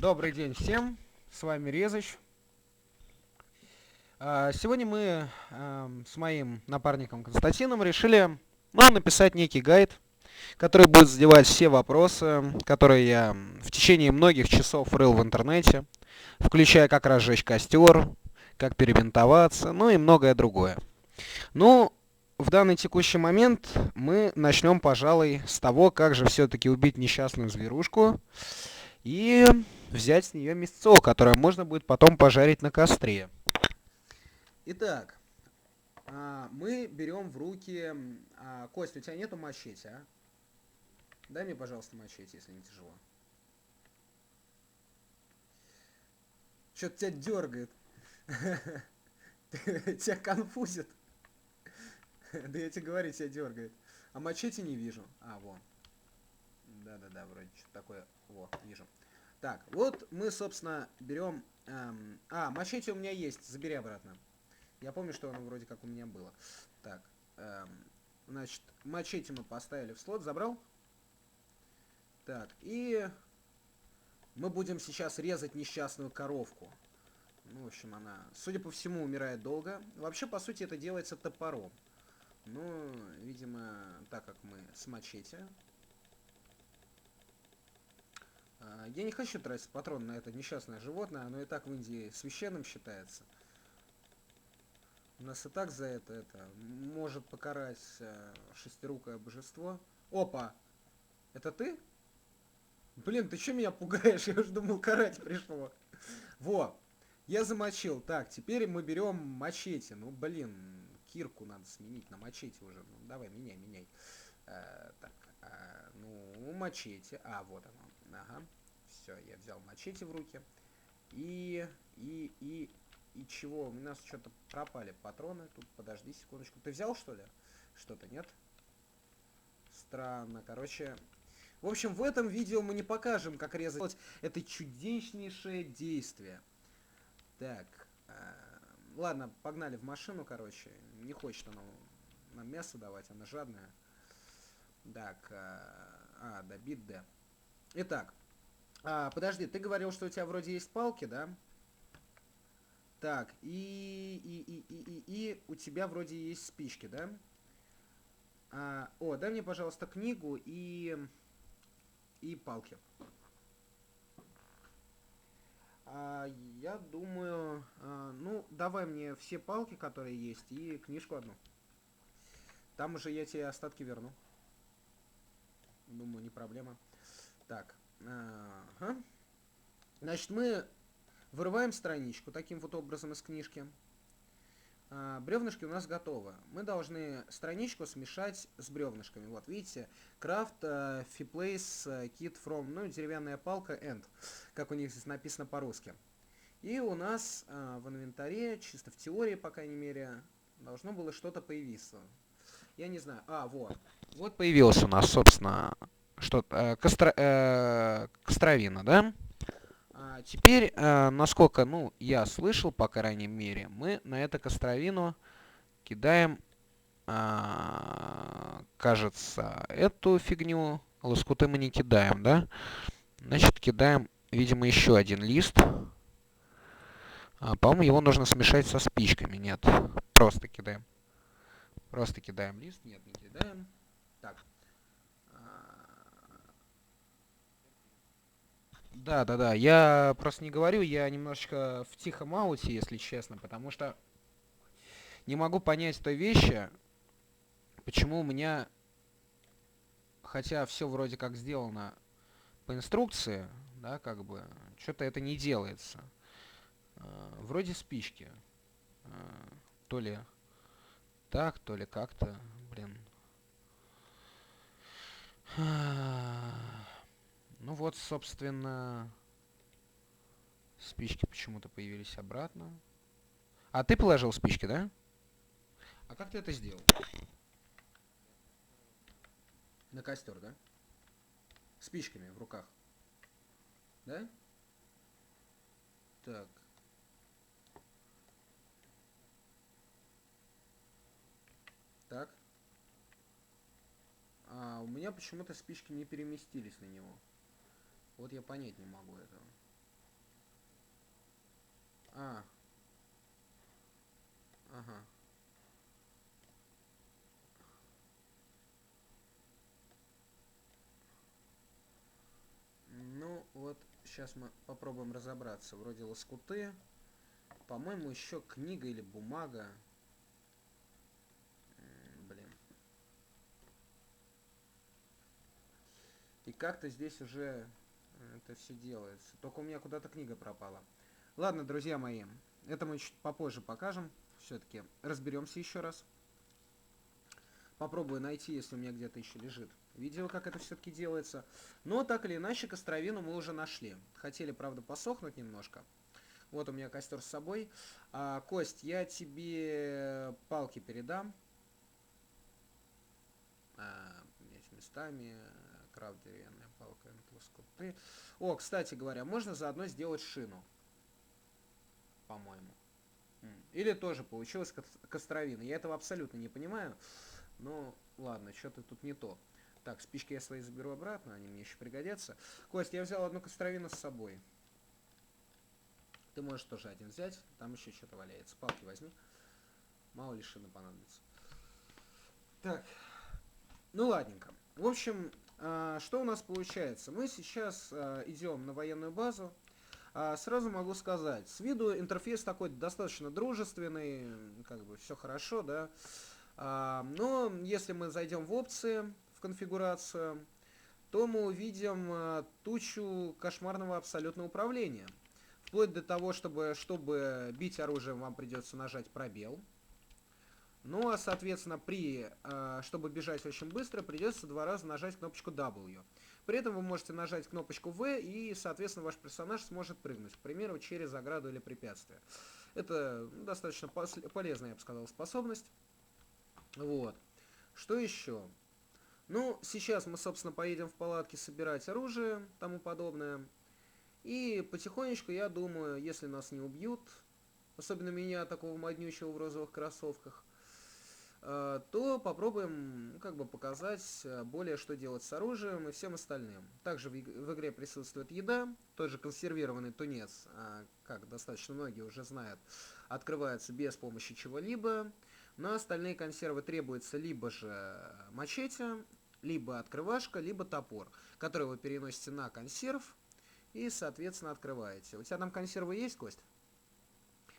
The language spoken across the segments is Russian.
Добрый день всем, с вами Резыч. Сегодня мы с моим напарником Константином решили написать некий гайд, который будет задевать все вопросы, которые я в течение многих часов рыл в интернете, включая как разжечь костер, как перебинтоваться, ну и многое другое. Ну, в данный текущий момент мы начнем, пожалуй, с того, как же все-таки убить несчастную зверушку и взять с нее мясцо, которое можно будет потом пожарить на костре. Итак, мы берем в руки... Кость, у тебя нету мачете, а? Дай мне, пожалуйста, мачете, если не тяжело. Что-то тебя дергает. Тебя конфузит. Да я тебе говорю, тебя дергает. А мачете не вижу. Вон. Да-да-да, вроде что-то такое. Во, вижу. Так, вот мы, собственно, берем... мачете у меня есть, забери обратно. Я помню, что оно вроде как у меня было. Так, значит, мачете мы поставили в слот, забрал. Так, и мы будем сейчас резать несчастную коровку. Ну, в общем, она, судя по всему, умирает долго. Вообще, по сути, это делается топором. Ну, видимо, так как мы с мачете. Я не хочу тратить патрон на это несчастное животное. Оно и так в Индии священным считается. Нас и так за это может покарать шестирукое божество. Опа! Это ты? Блин, ты что меня пугаешь? Я уже думал, карать пришло. Во! Я замочил. Так, теперь мы берем мачете. Ну, блин, кирку надо сменить на мачете уже. Ну, давай, меняй. Так, мачете. Вот оно. Ага. Все, я взял мачете в руки. И чего? У нас что-то пропали патроны. Тут, подожди секундочку. Ты взял, что ли? Что-то нет? Странно. Короче, в общем, в этом видео мы не покажем, как резать это чудеснейшее действие. Так, ладно, погнали в машину, короче. Не хочет она нам мясо давать, она жадная. Так, да, бит Д. Итак, подожди, ты говорил, что у тебя вроде есть палки, да? Так, и у тебя вроде есть спички, да? Дай мне, пожалуйста, книгу и палки. Я думаю, давай мне все палки, которые есть, и книжку одну. Там уже я тебе остатки верну. Думаю, не проблема. Так, ага. Значит, мы вырываем страничку таким вот образом из книжки. Бревнышки у нас готовы. Мы должны страничку смешать с бревнышками. Вот, видите, Craft Fiplace Kit from, деревянная палка and, как у них здесь написано по-русски. И у нас в инвентаре, чисто в теории, по крайней мере, должно было что-то появиться. Я не знаю. Вот. Вот появилось у нас, собственно, что-то костровина, да? Теперь, насколько, я слышал, по крайней мере, мы на эту костровину кидаем, кажется, эту фигню. Лоскуты мы не кидаем, да? Значит, кидаем, видимо, еще один лист. По-моему, его нужно смешать со спичками. Нет, просто кидаем. Просто кидаем лист. Нет, не кидаем. Так. Да. Я просто не говорю, я немножечко в тихом ауте, если честно, потому что не могу понять той вещи, почему у меня, хотя все вроде как сделано по инструкции, да, как бы, что-то это не делается. Вроде спички. То ли так, то ли как-то, блин. Ну вот, собственно, спички почему-то появились обратно. А ты положил спички, да? А как ты это сделал? На костер, да? Спичками в руках. Да? Так. Так. У меня почему-то спички не переместились на него. Вот я понять не могу этого. А, ага. Ну, вот, сейчас мы попробуем разобраться. Вроде лоскуты. По-моему, еще книга или бумага. Блин. И как-то здесь уже это все делается. Только у меня куда-то книга пропала. Ладно, друзья мои, это мы чуть попозже покажем. Все-таки разберемся еще раз. Попробую найти, если у меня где-то еще лежит видео, как это все-таки делается. Но так или иначе, костровину мы уже нашли. Хотели, правда, посохнуть немножко. Вот у меня костер с собой. Кость, я тебе палки передам. Местами. Крафт, деревянная палка, лоскуты. О, кстати говоря, можно заодно сделать шину. По-моему. Или тоже получилось костровина. Я этого абсолютно не понимаю. Но ладно, что-то тут не то. Так, спички я свои заберу обратно, они мне еще пригодятся. Кость, я взял одну костровину с собой. Ты можешь тоже один взять, там еще что-то валяется. Палки возьми. Мало ли шины понадобится. Так, ну ладненько. В общем, что у нас получается? Мы сейчас идем на военную базу. Сразу могу сказать, с виду интерфейс такой достаточно дружественный, как бы все хорошо, да. Но если мы зайдем в опции, в конфигурацию, то мы увидим тучу кошмарного абсолютно управления. Вплоть до того, чтобы бить оружием, вам придется нажать пробел. Ну а, соответственно, чтобы бежать очень быстро, придется 2 раза нажать кнопочку W. При этом вы можете нажать кнопочку V, и, соответственно, ваш персонаж сможет прыгнуть, к примеру, через ограду или препятствие. Это достаточно полезная, я бы сказал, способность. Вот. Что еще? Ну, сейчас мы, собственно, поедем в палатки собирать оружие, тому подобное. И потихонечку, я думаю, если нас не убьют, особенно меня, такого моднючего в розовых кроссовках, то попробуем как бы показать более, что делать с оружием и всем остальным. Также в игре присутствует еда, тот же консервированный тунец, как достаточно многие уже знают, открывается без помощи чего-либо. На остальные консервы требуется либо же мачете, либо открывашка, либо топор, который вы переносите на консерв и, соответственно, открываете. У тебя там консервы есть, Кость?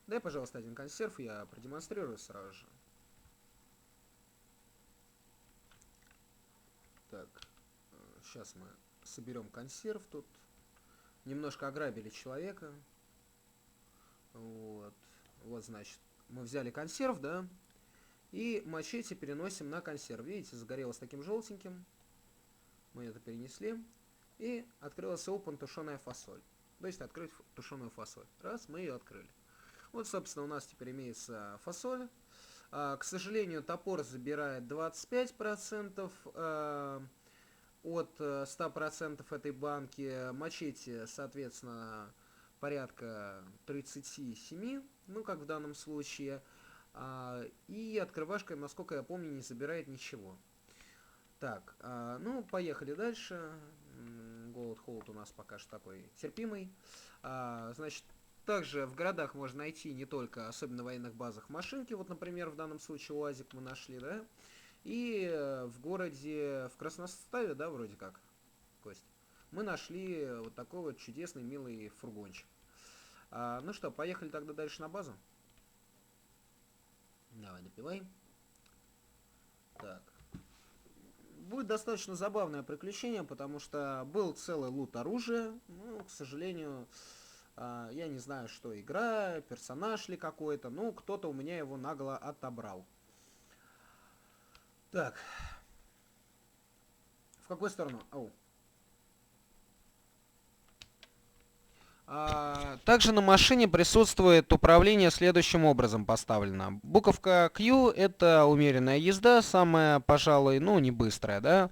Дай, пожалуйста, один консерв, я продемонстрирую сразу же. Так, сейчас мы соберем консерв тут. Немножко ограбили человека. Вот, значит, мы взяли консерв, да, и мачете переносим на консерв. Видите, загорелось таким желтеньким. Мы это перенесли. И открылась open тушеная фасоль. То есть открыть тушеную фасоль. Раз, мы ее открыли. Вот, собственно, у нас теперь имеется фасоль. К сожалению, топор забирает 25% от 100% этой банки. Мачете, соответственно, порядка 37, ну, как в данном случае. И открывашка, насколько я помню, не забирает ничего. Так, ну, поехали дальше. Голод, холод у нас пока что такой терпимый. Значит, также в городах можно найти не только, особенно в военных базах, машинки. Вот, например, в данном случае УАЗик мы нашли, да? И в городе, в Красноставе, да, вроде как, Кость, мы нашли вот такой вот чудесный, милый фургончик. Ну что, поехали тогда дальше на базу. Давай, допивай. Так. Будет достаточно забавное приключение, потому что был целый лут оружия. Ну, к сожалению, я не знаю, что игра, персонаж ли какой-то. Ну, кто-то у меня его нагло отобрал. Так. В какую сторону? Ау. Также на машине присутствует управление следующим образом поставлено. Буковка Q — это умеренная езда, самая, пожалуй, ну, не быстрая, да?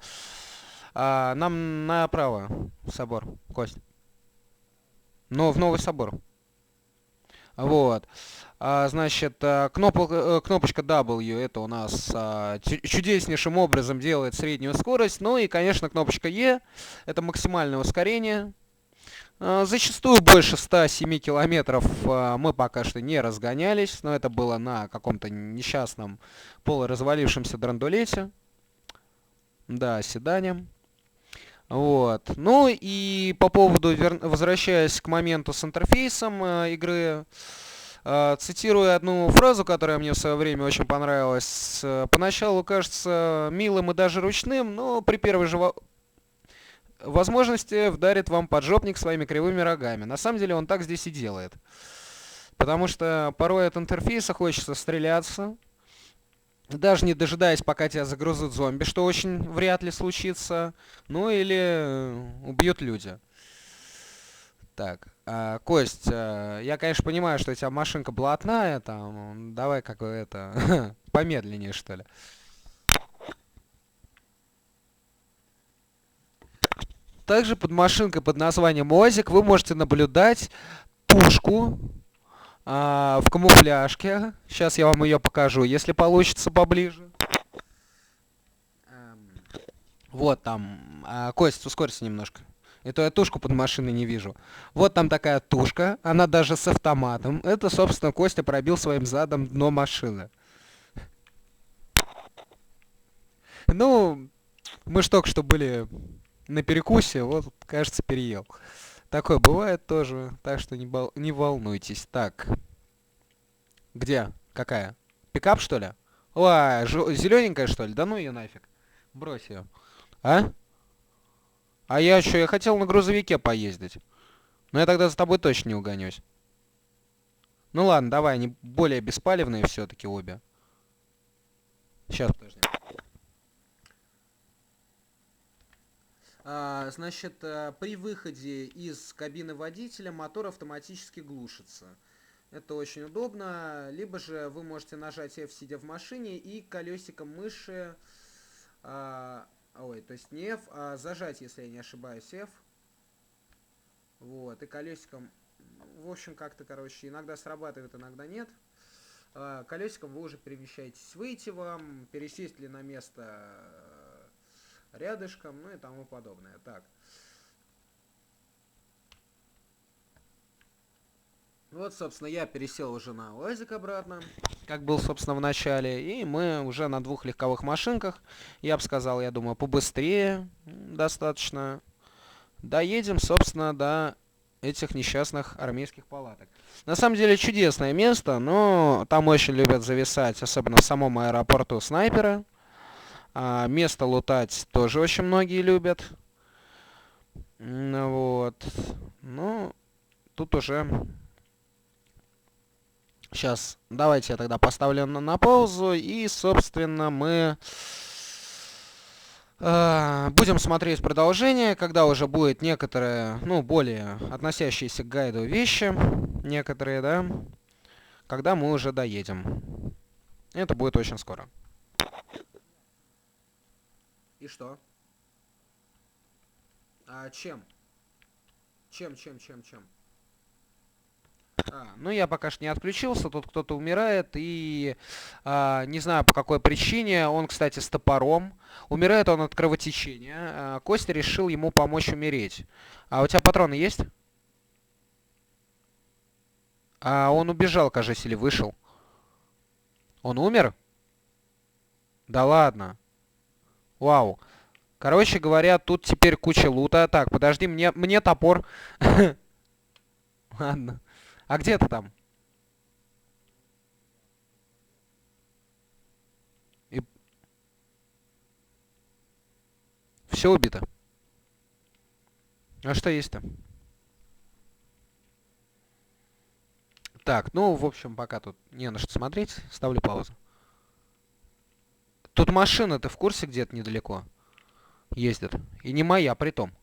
Нам направо в собор, Кость. Но в новый собор. Вот. Значит, кнопочка W — это у нас чудеснейшим образом делает среднюю скорость. Ну и, конечно, кнопочка E — это максимальное ускорение. Зачастую больше 107 километров мы пока что не разгонялись, но это было на каком-то несчастном полуразвалившемся драндулете. Да, седане. Вот. Ну и по поводу, возвращаясь к моменту с интерфейсом игры, цитирую одну фразу, которая мне в свое время очень понравилась. Поначалу кажется милым и даже ручным, но при первой же возможности вдарит вам поджопник своими кривыми рогами. На самом деле он так здесь и делает. Потому что порой от интерфейса хочется стреляться, даже не дожидаясь, пока тебя загрузят зомби, что очень вряд ли случится. Ну или убьют люди. Так, Кость, я, конечно, понимаю, что у тебя машинка блатная, там, давай как это, помедленнее, что ли. Также под машинкой под названием УАЗик вы можете наблюдать тушку в камуфляжке. Сейчас я вам ее покажу, если получится поближе. Вот там. Кость, ускорься немножко. Это я тушку под машиной не вижу. Вот там такая тушка, она даже с автоматом. Это, собственно, Костя пробил своим задом дно машины. Ну, мы ж только что были на перекусе, вот, кажется, переел. Такое бывает тоже, так что не волнуйтесь. Так, где? Какая? Пикап, что ли? Ой, зелененькая, что ли? Да ну ее нафиг. Брось ее. А? А я что, я хотел на грузовике поездить. Но я тогда за тобой точно не угонюсь. Ну ладно, давай, они более беспалевные все-таки обе. Сейчас, подожди. Значит, при выходе из кабины водителя мотор автоматически глушится. Это очень удобно. Либо же вы можете нажать F, сидя в машине, и колесиком мыши... ой, то есть не F, а зажать, если я не ошибаюсь, F. Вот, и колесиком... В общем, как-то, короче, иногда срабатывает, иногда нет. Колесиком вы уже перемещаетесь. Выйти вам, пересесть ли на место рядышком, ну и тому подобное. Так. Вот, собственно, я пересел уже на УАЗик обратно, как был, собственно, в начале. И мы уже на двух легковых машинках, я бы сказал, я думаю, побыстрее достаточно, доедем, собственно, до этих несчастных армейских палаток. На самом деле чудесное место, но там очень любят зависать, особенно в самом аэропорту, снайперы. Место лутать тоже очень многие любят. Вот. Ну, тут уже... Сейчас, давайте я тогда поставлю на паузу, и, собственно, мы будем смотреть продолжение, когда уже будет некоторые, ну, более относящиеся к гайду вещи, некоторые, да, когда мы уже доедем. Это будет очень скоро. И что? Чем? Чем? Ну я пока что не отключился, тут кто-то умирает, и не знаю по какой причине, он, кстати, с топором. Умирает он от кровотечения. Костя решил ему помочь умереть. А у тебя патроны есть? Он убежал, кажется, или вышел. Он умер? Да ладно. Вау. Короче говоря, тут теперь куча лута. Так, подожди, мне топор. Ладно. А где ты там? И... Все убито. А что есть-то? Так, ну, в общем, пока тут не на что смотреть, ставлю паузу. Тут машина, ты в курсе, где-то недалеко ездит? И не моя, при том.